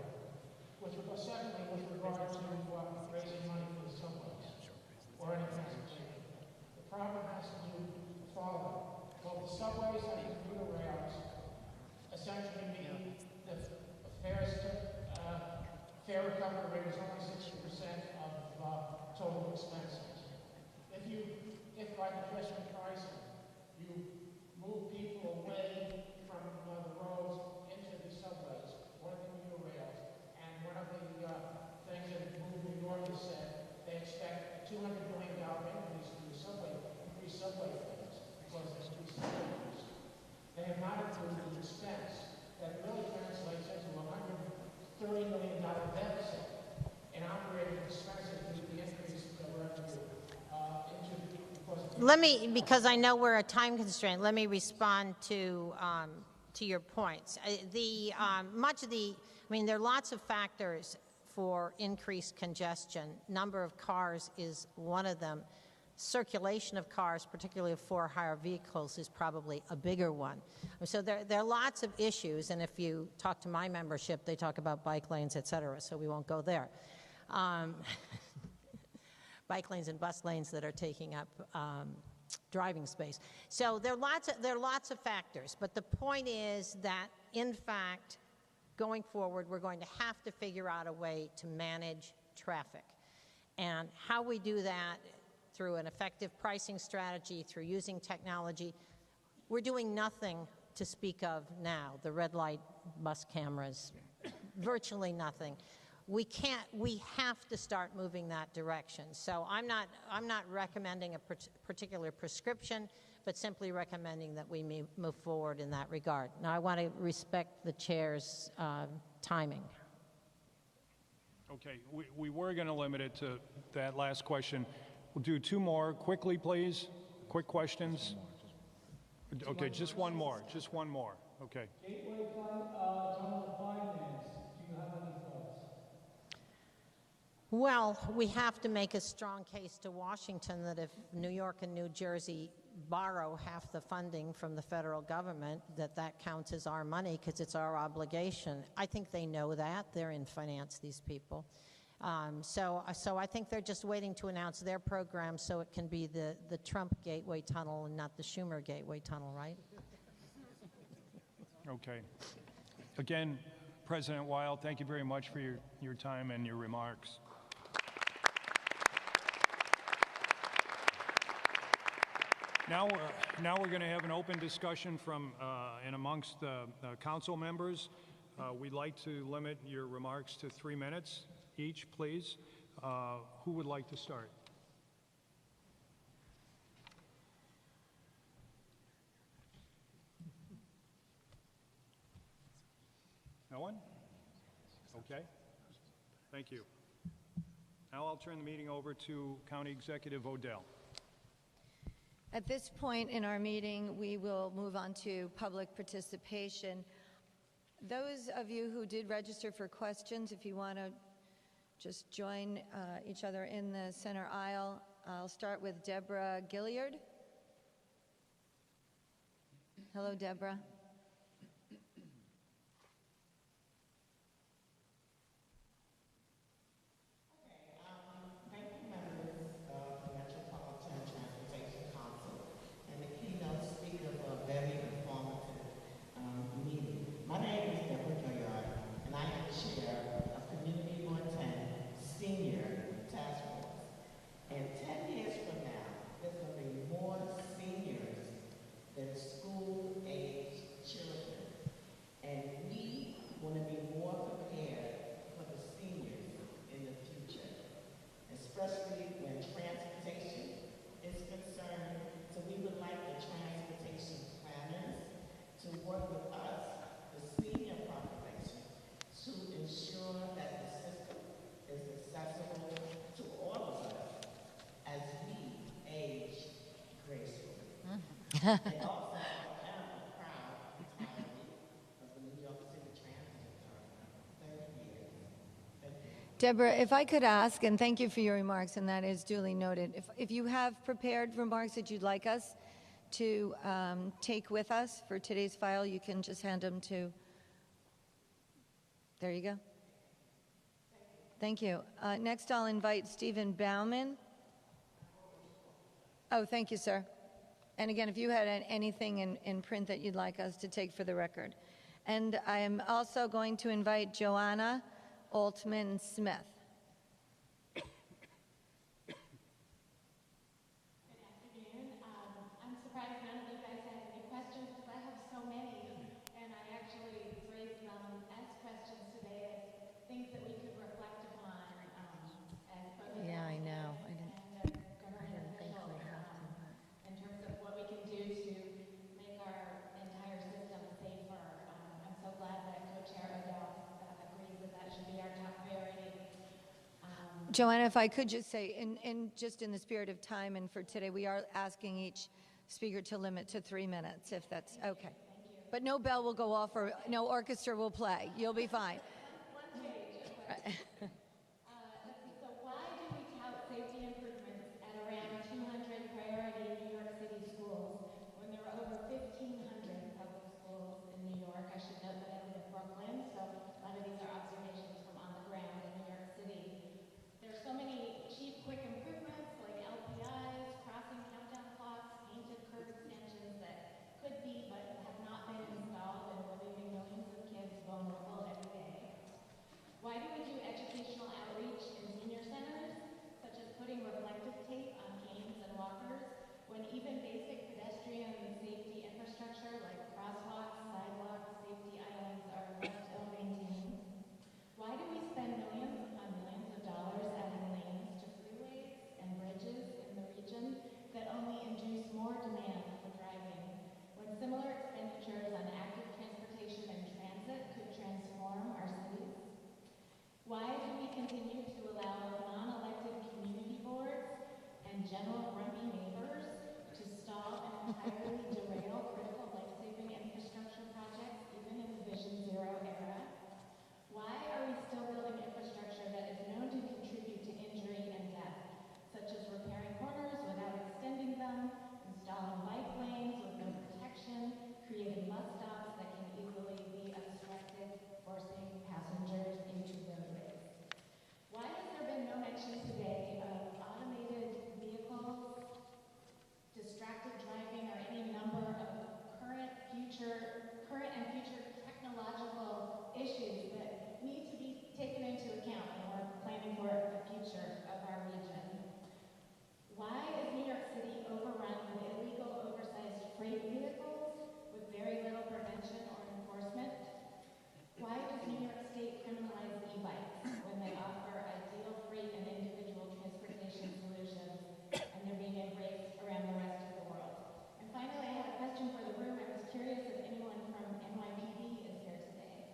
Secondly, with regard to raising money for the subways or any transportation, the problem has to do the following. Both the subways and the commuter rails essentially mean the fare recovery rate is only 60% of total expenses. If by adjustment pricing, you move people away from the roads into the subways or the commuter rails, and one of the things that Move New York has said, they expect a $200 million increase to the subway fares because there's increased subway fares. They have not included the expense that really translates into a $130 million deficit in operating expenses due to the increase of revenue Let me, because I know we're a time constraint, let me respond to your points. There are lots of factors for increased congestion. Number of cars is one of them. Circulation of cars, particularly of for-hire vehicles, is probably a bigger one. So there are lots of issues, and if you talk to my membership, they talk about bike lanes, et cetera, so we won't go there. Bike lanes and bus lanes that are taking up driving space. So there are lots of factors, but the point is that, in fact, going forward, we're going to have to figure out a way to manage traffic. And how we do that, through an effective pricing strategy, through using technology, we're doing nothing to speak of now. The red light bus cameras, virtually nothing. We have to start moving that direction. So I'm not recommending a particular prescription, but simply recommending that we move forward in that regard. Now, I want to respect the chair's timing. Okay, we were going to limit it to that last question. We'll do two more quickly, please. Quick questions. Okay, just one more. Just one more. Okay. Gateway tunnel finance. Do you have any thoughts? Well, we have to make a strong case to Washington that if New York and New Jersey borrow half the funding from the federal government, that counts as our money because it's our obligation. I think they know that. They're in finance, these people. So I think they're just waiting to announce their program so it can be the Trump Gateway Tunnel and not the Schumer Gateway Tunnel, right? Okay. Again, President Wylde, thank you very much for your time and your remarks. Now we're going to have an open discussion from and amongst the council members. We'd like to limit your remarks to 3 minutes each, please. Who would like to start? No one? Okay. Thank you. Now I'll turn the meeting over to County Executive Odell. At this point in our meeting, we will move on to public participation. Those of you who did register for questions, if you want to just join each other in the center aisle, I'll start with Deborah Gilliard. Hello, Deborah. Thank you, members of the Metropolitan Transportation Council and the keynote speaker for a very informative meeting. My name is Deborah Gilliard, and I am the chair of Community 110 Senior Task Force. And 10 years from now, there's going to be more seniors than school-age children. And we want to be more prepared for the seniors in the future, especially when transportation is concerned. So we would like the transportation planners to work with us, the senior population, to ensure that the system is accessible to all of us as we age gracefully. And also, I'm proud entirely of the New York City Transit Authority. 30 years. Thank you. Deborah, if I could ask, and thank you for your remarks, and that is duly noted, if you have prepared remarks that you'd like us to take with us for today's file, you can just hand them to, there you go. Thank you. Next, I'll invite Stephen Bauman. Oh, thank you, sir. And again, if you had anything in print that you'd like us to take for the record. And I am also going to invite Joanna Altman-Smith. Good afternoon. I'm surprised none of you guys have any questions because I have so many, and I actually raised them as questions today as things that we could reflect upon as president. Yeah, I know. I didn't think we'd have to. In terms of what we can do to make our entire system safer. I'm so glad that CoChair Odell agrees that that should be our top priority. Joanna, if I could just say, just in the spirit of time and for today, we are asking each speaker to limit to 3 minutes, if that's okay. But no bell will go off or no orchestra will play. You'll be fine. One page. So why do we tout safety improvements at around 200 priority New York City schools when there are over 1,500 public schools in New York? I should note that I live in Brooklyn, so a lot of these are observations from on the ground in New York City. There's so many cheap, quick improvements like LPIs, crossing countdown clocks, painted curb extensions that could be but have not been installed and are leaving millions of kids vulnerable every day. Why do we do educational outreach in senior centers, such as putting reflective tape on canes and walkers, when even basic pedestrian safety infrastructure like crosswalks, sidewalks, safety islands are left ill-maintained? Why do we spend millions upon millions of dollars adding lanes to freeways and bridges in the region that only induce more demand for driving, when similar expenditures on active transportation and transit could transform our cities? Why do we continue to allow non-elected community boards and general grumpy neighbors to stall and entirely derail critical life-saving infrastructure projects even in the Vision Zero era? Why are we still building infrastructure that is known to contribute to injury and death, such as repairing corners without extending them, installing bike lanes with no protection, creating bus stops that can easily be obstructed, forcing passengers into roadways? Why has there been no mention today of automated vehicles, distracted driving, or any number of current and future technological issues that need to be taken into account when we're planning for the future of our region? Why is New York City overrun with illegal, oversized freight vehicles with very little prevention or enforcement? Why does New York State criminalize e-bikes when they offer ideal freight and individual transportation solutions and they're being embraced around the rest of the world? And finally, I had a question for the room. I was curious if anyone from NYPD is here today.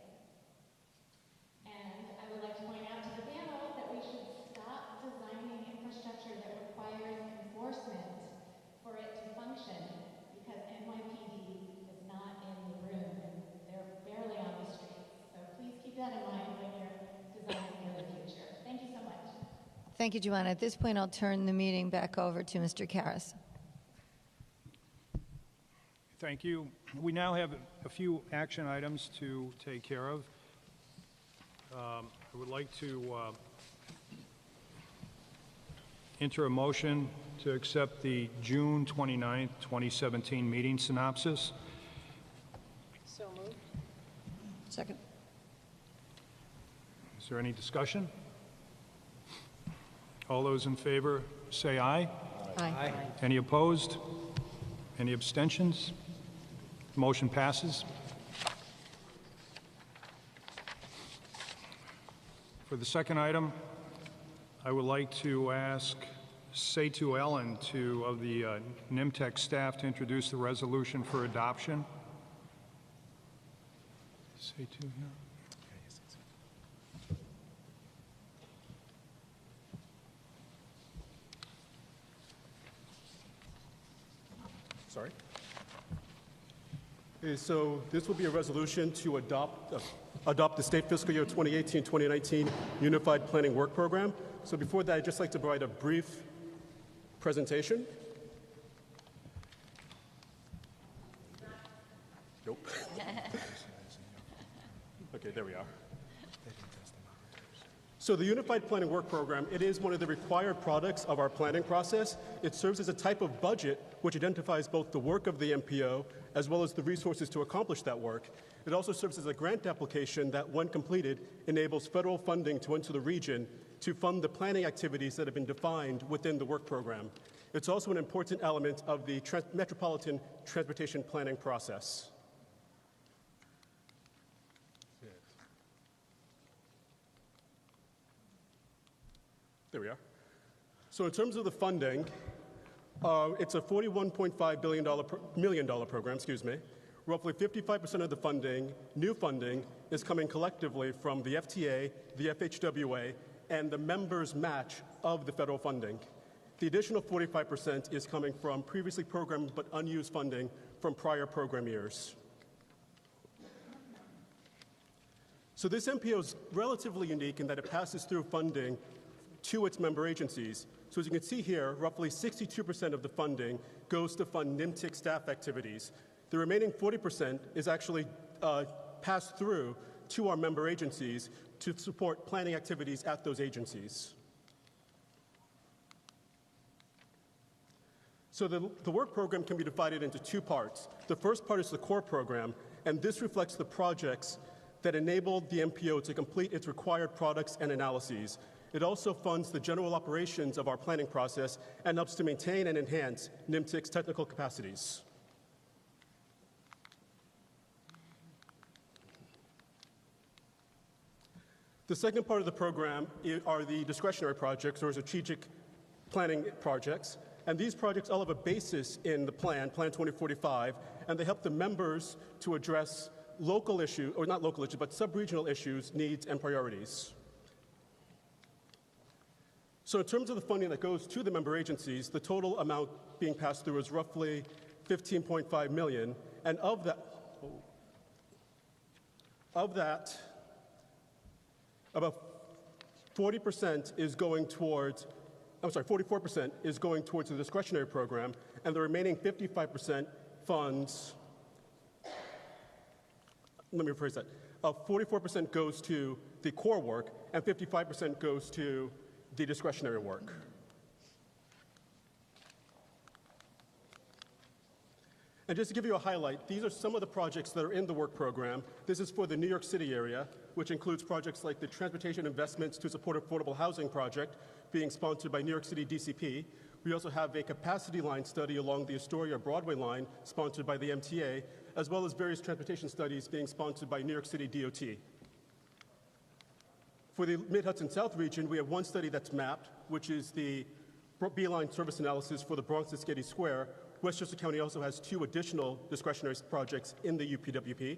And I would like to point out to the panel that we should stop designing infrastructure that requires enforcement for it to function, because NYPD is not in the room and they're barely on the streets. So please keep that in mind when you're designing for the future. Thank you so much. Thank you, Joanna. At this point, I'll turn the meeting back over to Mr. Karras. Thank you. We now have a few action items to take care of. I would like to enter a motion to accept the June 29th, 2017 meeting synopsis. So moved. Second. Is there any discussion? All those in favor say aye. Aye. Any opposed? Any abstentions? Motion passes. For the second item, I would like to ask Setu Ellen of the NYMTC staff to introduce the resolution for adoption. Setu here. Sorry. Okay, so this will be a resolution to adopt adopt the state fiscal year 2018-2019 Unified Planning Work Program. So before that, I'd just like to provide a brief presentation. Nope. Okay, there we are. So the Unified Planning Work Program, it is one of the required products of our planning process. It serves as a type of budget which identifies both the work of the MPO as well as the resources to accomplish that work. It also serves as a grant application that, when completed, enables federal funding to enter the region to fund the planning activities that have been defined within the work program. It's also an important element of the Metropolitan Transportation Planning process. There we are. So in terms of the funding, it's a $41.5 million program, Roughly 55% of the funding, new funding, is coming collectively from the FTA, the FHWA, and the members' match of the federal funding. The additional 45% is coming from previously programmed but unused funding from prior program years. So this MPO is relatively unique in that it passes through funding to its member agencies. So as you can see here, roughly 62% of the funding goes to fund NYMTC staff activities. The remaining 40% is actually passed through to our member agencies to support planning activities at those agencies. So the work program can be divided into two parts. The first part is the core program, and this reflects the projects that enabled the MPO to complete its required products and analyses. It also funds the general operations of our planning process and helps to maintain and enhance NYMTC's technical capacities. The second part of the program are the discretionary projects or strategic planning projects. And these projects all have a basis in the plan, Plan 2045, and they help the members to address local issues, or not local issues, but sub-regional issues, needs, and priorities. So in terms of the funding that goes to the member agencies, the total amount being passed through is roughly $15.5 million, and of that, about 44% is going towards the discretionary program, and the remaining 55% funds, let me rephrase that, 44% goes to the core work, and 55% goes to the discretionary work. And just to give you a highlight, these are some of the projects that are in the work program. This is for the New York City area, which includes projects like the Transportation Investments to Support Affordable Housing project being sponsored by New York City DCP. We also have a capacity line study along the Astoria Broadway line sponsored by the MTA, as well as various transportation studies being sponsored by New York City DOT. For the Mid-Hudson South region, we have one study that's mapped, which is the B-line service analysis for the Bronx to Getty Square. Westchester County also has two additional discretionary projects in the UPWP.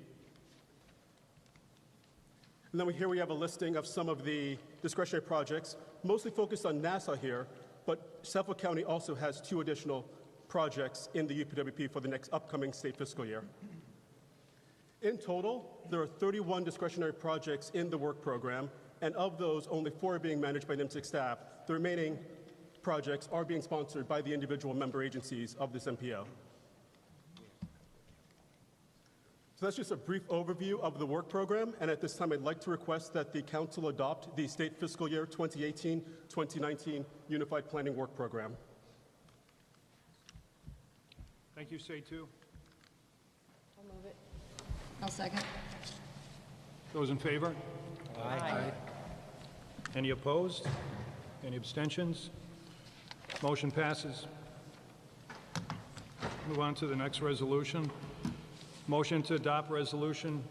And then here we have a listing of some of the discretionary projects, mostly focused on Nassau here, but Suffolk County also has two additional projects in the UPWP for the next upcoming state fiscal year. In total, there are 31 discretionary projects in the work program, and of those, only 4 are being managed by NYMTC staff. The remaining projects are being sponsored by the individual member agencies of this MPO. So that's just a brief overview of the work program, and at this time I'd like to request that the Council adopt the State Fiscal Year 2018-2019 Unified Planning Work Program. Thank you, Seitu. I'll move it. I'll second. Those in favor? Aye. Any opposed? Any abstentions? Motion passes. Move on to the next resolution. Motion to adopt Resolution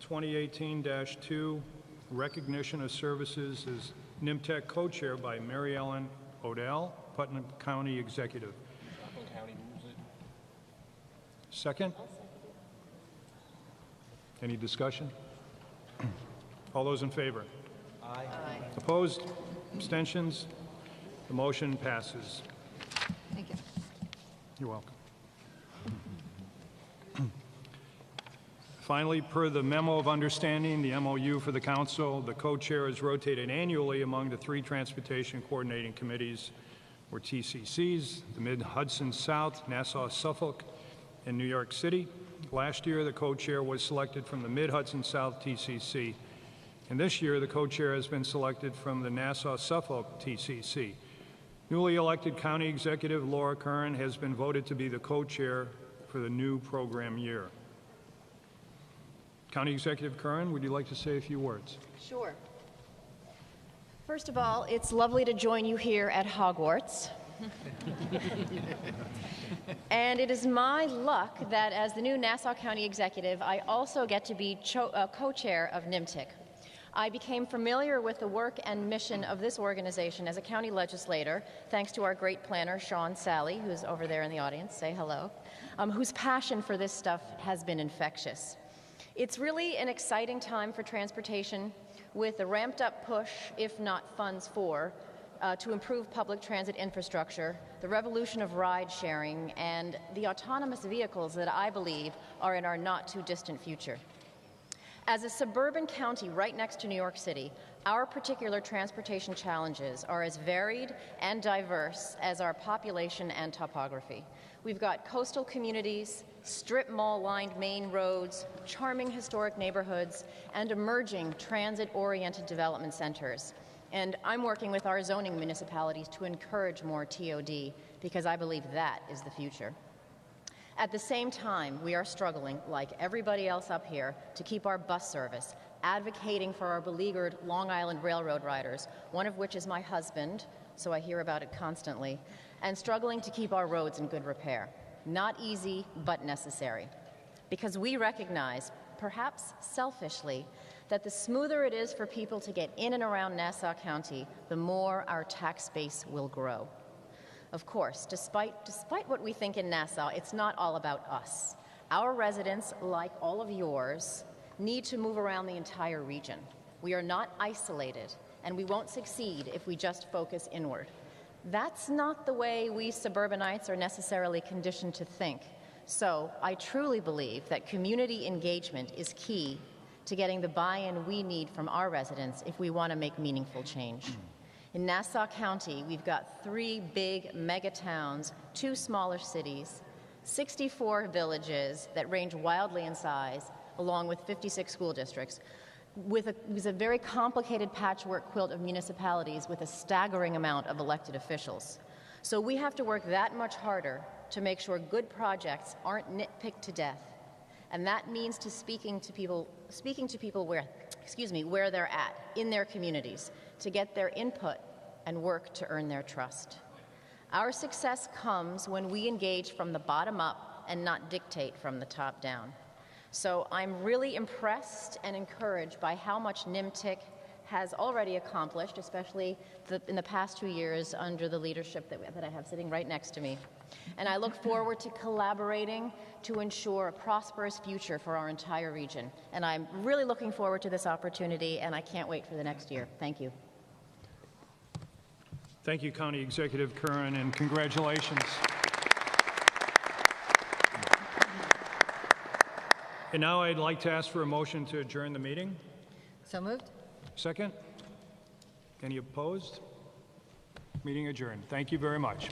2018-2, Recognition of Services as NYMTC Co-Chair by Mary Ellen Odell, Putnam County Executive. Putnam County moves it. Second? Any discussion? All those in favor? Aye. Opposed? Abstentions? The motion passes. Thank you. You're welcome. Finally, per the Memo of Understanding, the MOU for the Council, the co-chair is rotated annually among the 3 Transportation Coordinating Committees, or TCCs, the Mid-Hudson South, Nassau, Suffolk, and New York City. Last year, the co-chair was selected from the Mid-Hudson South TCC, and this year, the co-chair has been selected from the Nassau, Suffolk TCC. Newly elected County Executive Laura Curran has been voted to be the co-chair for the new program year. County Executive Curran, would you like to say a few words? Sure. First of all, it's lovely to join you here at Hogwarts. And it is my luck that as the new Nassau County Executive, I also get to be co-chair of NYMTC. I became familiar with the work and mission of this organization as a county legislator, thanks to our great planner, Sean Sally, who's over there in the audience, say hello, whose passion for this stuff has been infectious. It's really an exciting time for transportation, with a ramped-up push, if not funds for, to improve public transit infrastructure, the revolution of ride-sharing, and the autonomous vehicles that I believe are in our not-too-distant future. As a suburban county right next to New York City, our particular transportation challenges are as varied and diverse as our population and topography. We've got coastal communities, strip mall-lined main roads, charming historic neighborhoods, and emerging transit-oriented development centers. And I'm working with our zoning municipalities to encourage more TOD, because I believe that is the future. At the same time, we are struggling, like everybody else up here, to keep our bus service, advocating for our beleaguered Long Island Railroad riders, one of which is my husband, so I hear about it constantly, and struggling to keep our roads in good repair. Not easy, but necessary. Because we recognize, perhaps selfishly, that the smoother it is for people to get in and around Nassau County, the more our tax base will grow. Of course, despite what we think in Nassau, it's not all about us. Our residents, like all of yours, need to move around the entire region. We are not isolated, and we won't succeed if we just focus inward. That's not the way we suburbanites are necessarily conditioned to think. So I truly believe that community engagement is key to getting the buy-in we need from our residents if we want to make meaningful change. In Nassau County, we've got 3 big mega towns, 2 smaller cities, 64 villages that range wildly in size, along with 56 school districts, with a very complicated patchwork quilt of municipalities with a staggering amount of elected officials. So we have to work that much harder to make sure good projects aren't nitpicked to death. And that means speaking to people where they're at, in their communities, to get their input and work to earn their trust. Our success comes when we engage from the bottom up and not dictate from the top down. So I'm really impressed and encouraged by how much NYMTC has already accomplished, especially in the past 2 years under the leadership that I have sitting right next to me. And I look forward to collaborating to ensure a prosperous future for our entire region. And I'm really looking forward to this opportunity, and I can't wait for the next year. Thank you. Thank you, County Executive Curran, and congratulations. And now I'd like to ask for a motion to adjourn the meeting. So moved. Second? Any opposed? Meeting adjourned. Thank you very much.